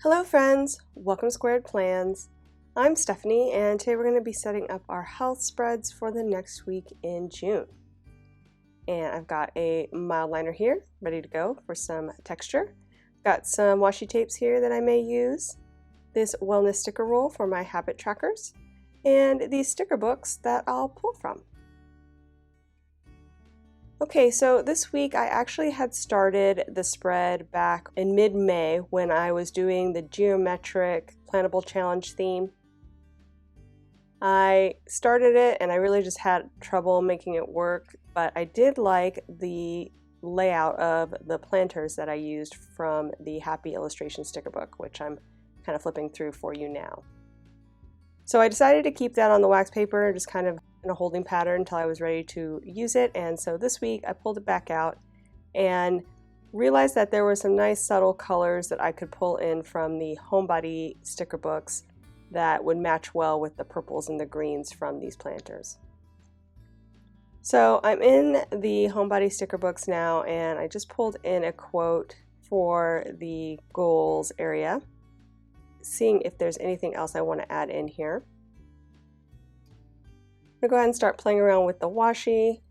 Hello friends, welcome to Squared Plans. I'm Stephanie and today we're going to be setting up our health spreads for the next week in June. And I've got a mild liner here ready to go for some texture. Got some washi tapes here that I may use, this wellness sticker roll for my habit trackers, and these sticker books that I'll pull from. Okay, so this week I actually had started the spread back in mid-May when I was doing the geometric plantable challenge theme. I started it and I really just had trouble making it work, but I did like the layout of the planters that I used from the Happy Illustration sticker book, which I'm kind of flipping through for you now. So I decided to keep that on the wax paper, just kind of in a holding pattern until I was ready to use it. And so this week I pulled it back out and realized that there were some nice subtle colors that I could pull in from the Homebody sticker books that would match well with the purples and the greens from these planters. So I'm in the Homebody sticker books now, and I just pulled in a quote for the goals area, seeing if there's anything else I want to add in here. I'm going to go ahead and start playing around with the washi.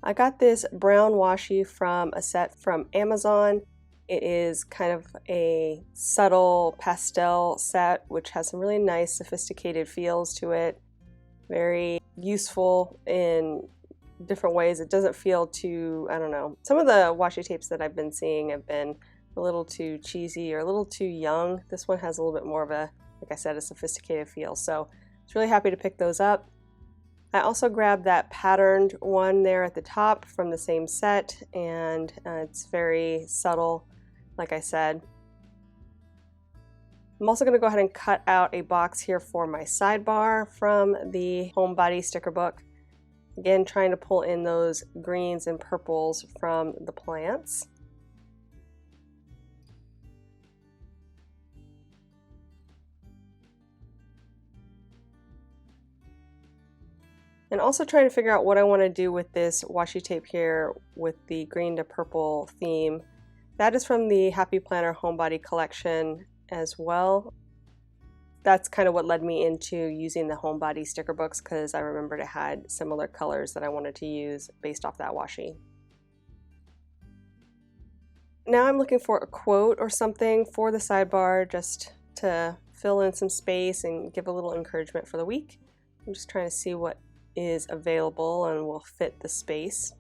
I got this brown washi from a set from Amazon. It is kind of a subtle pastel set which has some really nice sophisticated feels to it. Very useful in different ways. It doesn't feel too, I don't know. Some of the washi tapes that I've been seeing have been a little too cheesy or a little too young. This one has a little bit more of a, like I said, a sophisticated feel. So I was really happy to pick those up. I also grabbed that patterned one there at the top from the same set, and it's very subtle, like I said. I'm also going to go ahead and cut out a box here for my sidebar from the Homebody sticker book. Again, trying to pull in those greens and purples from the plants. And also trying to figure out what I want to do with this washi tape here with the green to purple theme. That is from the Happy Planner Homebody collection as well. That's kind of what led me into using the Homebody sticker books, because I remembered it had similar colors that I wanted to use based off that washi. Now I'm looking for a quote or something for the sidebar just to fill in some space and give a little encouragement for the week. I'm just trying to see what is available and will fit the space.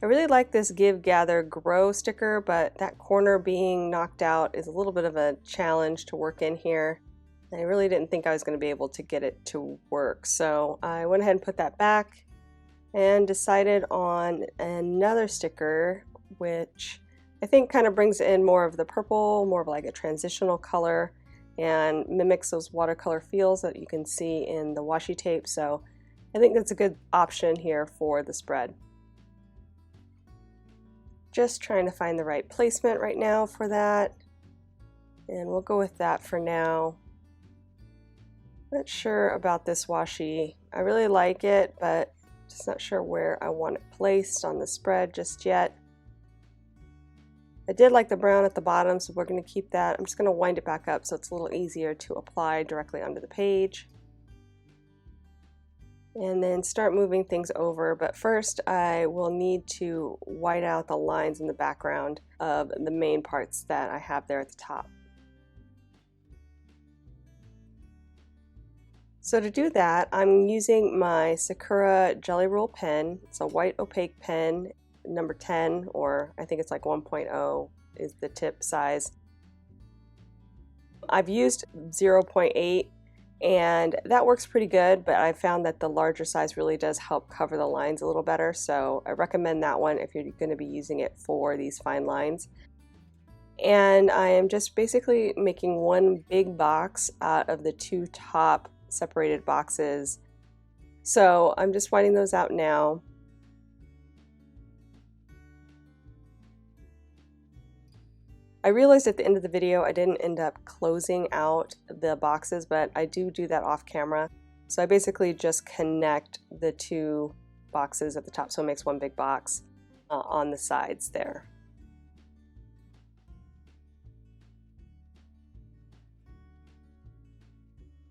I really like this Give, Gather, Grow sticker, but that corner being knocked out is a little bit of a challenge to work in here. I really didn't think I was going to be able to get it to work, so I went ahead and put that back and decided on another sticker which I think kind of brings in more of the purple, more of like a transitional color, and mimics those watercolor feels that you can see in the washi tape. So I think that's a good option here for the spread. Just trying to find the right placement right now for that, and we'll go with that for now. Not sure about this washi. I really like it, but just not sure where I want it placed on the spread just yet. I did like the brown at the bottom, so we're going to keep that. I'm just going to wind it back up so it's a little easier to apply directly onto the page. And then start moving things over, but first I will need to white out the lines in the background of the main parts that I have there at the top. So to do that, I'm using my Sakura Jelly Roll pen. It's a white opaque pen, number 10, or I think it's like 1.0 is the tip size. I've used 0.8 and that works pretty good, but I found that the larger size really does help cover the lines a little better, so I recommend that one if you're going to be using it for these fine lines. And I am just basically making one big box out of the two top separated boxes. So I'm just whiting those out now. I realized at the end of the video I didn't end up closing out the boxes, but I do that off camera. So I basically just connect the two boxes at the top so it makes one big box on the sides there.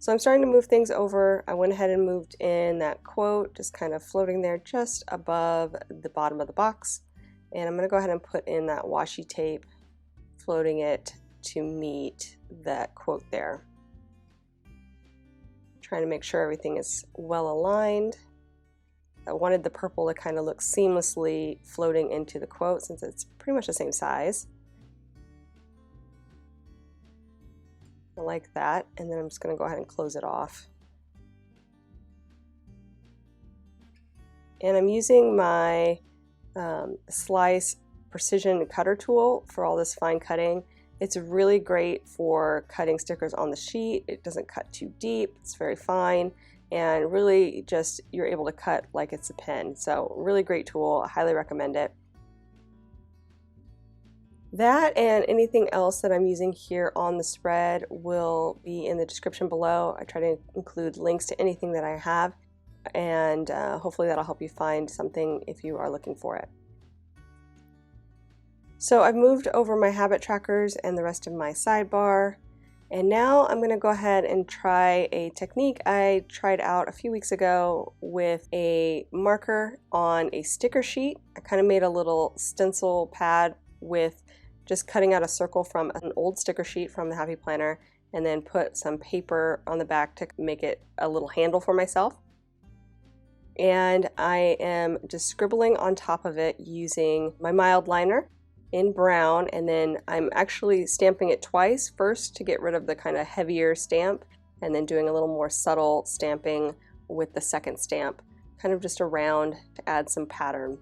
So I'm starting to move things over. I went ahead and moved in that quote, just kind of floating there just above the bottom of the box. And I'm going to go ahead and put in that washi tape, floating it to meet that quote there. Trying to make sure everything is well aligned. I wanted the purple to kind of look seamlessly floating into the quote since it's pretty much the same size. I like that, and then I'm just going to go ahead and close it off. And I'm using my Slice precision cutter tool for all this fine cutting. It's really great for cutting stickers on the sheet. It doesn't cut too deep, it's very fine, and really just you're able to cut like it's a pen. So really great tool, I highly recommend it. That and anything else that I'm using here on the spread will be in the description below. I try to include links to anything that I have, and hopefully that'll help you find something if you are looking for it. So I've moved over my habit trackers and the rest of my sidebar, and now I'm going to go ahead and try a technique I tried out a few weeks ago with a marker on a sticker sheet. I kind of made a little stencil pad with just cutting out a circle from an old sticker sheet from the Happy Planner and then put some paper on the back to make it a little handle for myself. And I am just scribbling on top of it using my mild liner in brown, and then I'm actually stamping it twice, first to get rid of the kind of heavier stamp, and then doing a little more subtle stamping with the second stamp, kind of just around to add some pattern.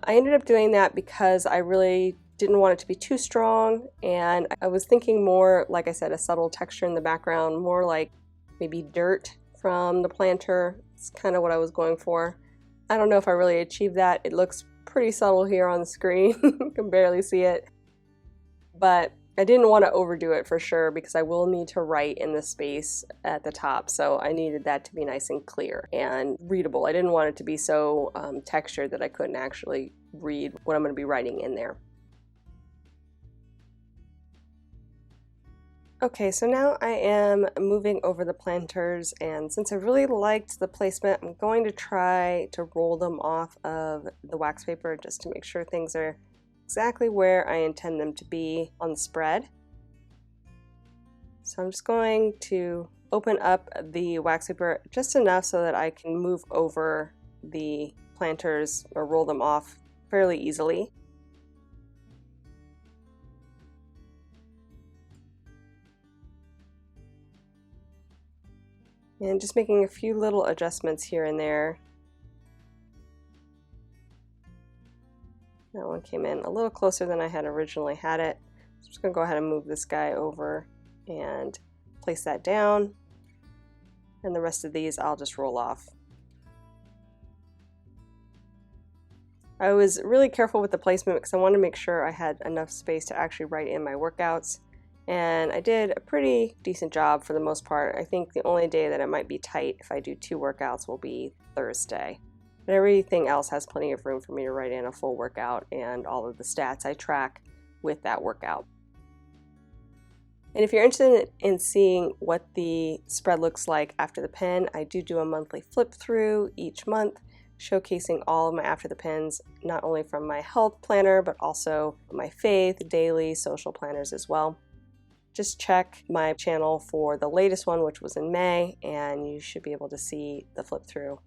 I ended up doing that because I really didn't want it to be too strong, and I was thinking more, like I said, a subtle texture in the background, more like maybe dirt from the planter. It's kind of what I was going for. I don't know if I really achieved that. It looks pretty subtle here on the screen. You can barely see it, but I didn't want to overdo it for sure because I will need to write in the space at the top, so I needed that to be nice and clear and readable. I didn't want it to be so textured that I couldn't actually read what I'm going to be writing in there. Okay, so now I am moving over the planters, and since I really liked the placement, I'm going to try to roll them off of the wax paper just to make sure things are exactly where I intend them to be on the spread. So I'm just going to open up the wax paper just enough so that I can move over the planters or roll them off fairly easily. And just making a few little adjustments here and there. That one came in a little closer than I had originally had it. So I'm just going to go ahead and move this guy over and place that down. And the rest of these I'll just roll off. I was really careful with the placement because I wanted to make sure I had enough space to actually write in my workouts. And I did a pretty decent job for the most part. I think the only day that it might be tight if I do 2 workouts will be Thursday. But everything else has plenty of room for me to write in a full workout and all of the stats I track with that workout. And if you're interested in seeing what the spread looks like after the pen, I do a monthly flip through each month, showcasing all of my after the pens, not only from my health planner, but also my faith, daily, social planners as well. Just check my channel for the latest one, which was in May, and you should be able to see the flip through.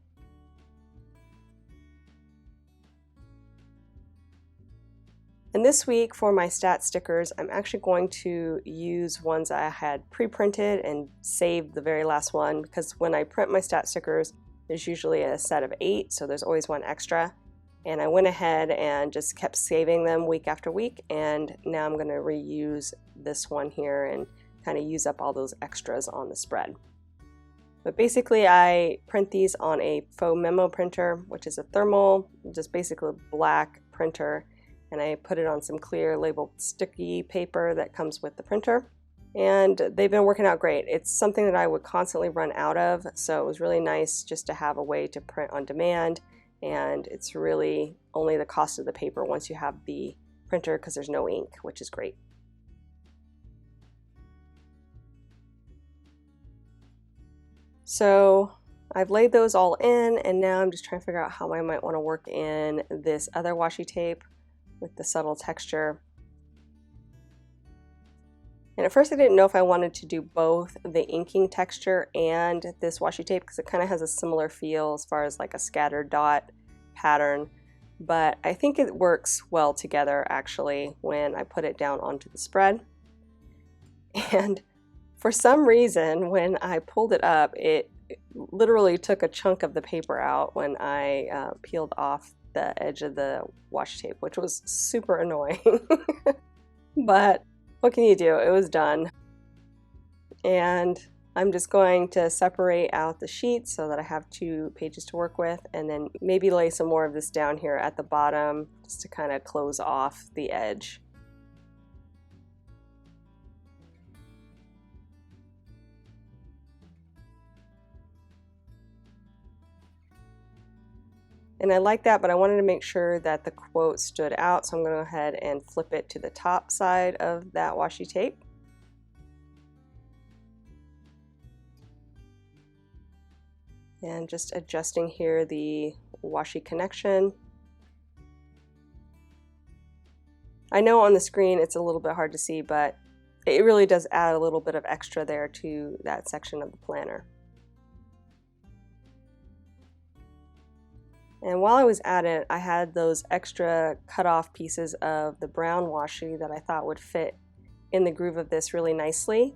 And this week for my stat stickers, I'm actually going to use ones I had pre-printed and saved the very last one, because when I print my stat stickers, there's usually a set of 8, so there's always one extra. And I went ahead and just kept saving them week after week, and now I'm going to reuse this one here and kind of use up all those extras on the spread. But basically I print these on a faux memo printer, which is a thermal, just basically a black printer, and I put it on some clear labeled sticky paper that comes with the printer. And they've been working out great. It's something that I would constantly run out of, so it was really nice just to have a way to print on demand, and it's really only the cost of the paper once you have the printer because there's no ink, which is great. So I've laid those all in, and now I'm just trying to figure out how I might want to work in this other washi tape with the subtle texture. And at first I didn't know if I wanted to do both the inking texture and this washi tape because it kind of has a similar feel as far as like a scattered dot pattern, but I think it works well together actually when I put it down onto the spread. And for some reason when I pulled it up, it literally took a chunk of the paper out when I peeled off the edge of the washi tape, which was super annoying. But what can you do? It was done. And I'm just going to separate out the sheets so that I have 2 pages to work with, and then maybe lay some more of this down here at the bottom just to kind of close off the edge. And I like that, but I wanted to make sure that the quote stood out, so I'm going to go ahead and flip it to the top side of that washi tape. And just adjusting here the washi connection. I know on the screen it's a little bit hard to see, but it really does add a little bit of extra there to that section of the planner. And while I was at it, I had those extra cut off pieces of the brown washi that I thought would fit in the groove of this really nicely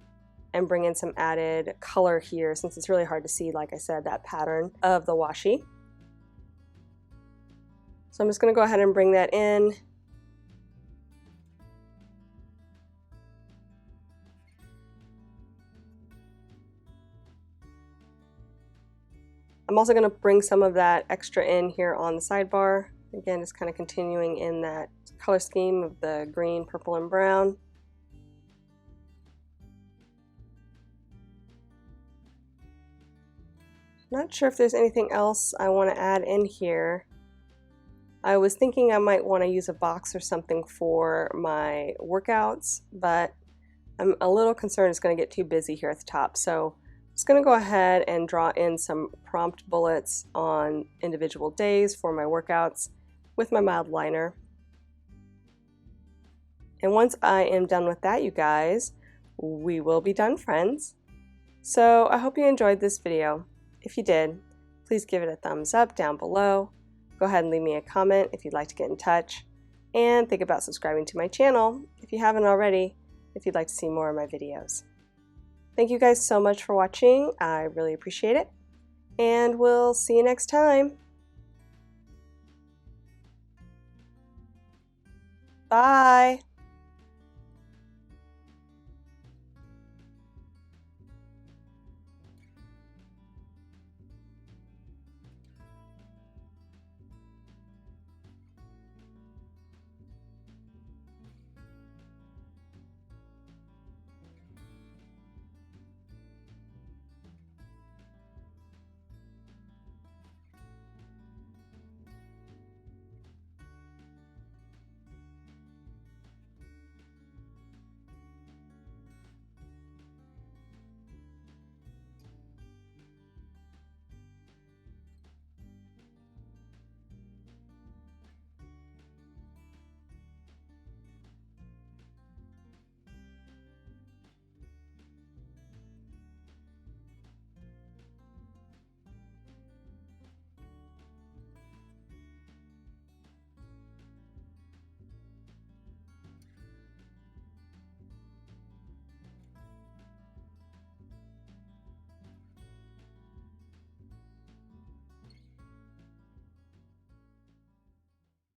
and bring in some added color here since it's really hard to see, like I said, that pattern of the washi. So I'm just going to go ahead and bring that in. I'm also going to bring some of that extra in here on the sidebar. Again, just kind of continuing in that color scheme of the green, purple, and brown. Not sure if there's anything else I want to add in here. I was thinking I might want to use a box or something for my workouts, but I'm a little concerned it's going to get too busy here at the top. So I'm just going to go ahead and draw in some prompt bullets on individual days for my workouts with my mild liner. And once I am done with that, you guys, we will be done, friends. So I hope you enjoyed this video. If you did, please give it a thumbs up down below. Go ahead and leave me a comment if you'd like to get in touch. And think about subscribing to my channel if you haven't already, if you'd like to see more of my videos. Thank you guys so much for watching. I really appreciate it. And we'll see you next time. Bye.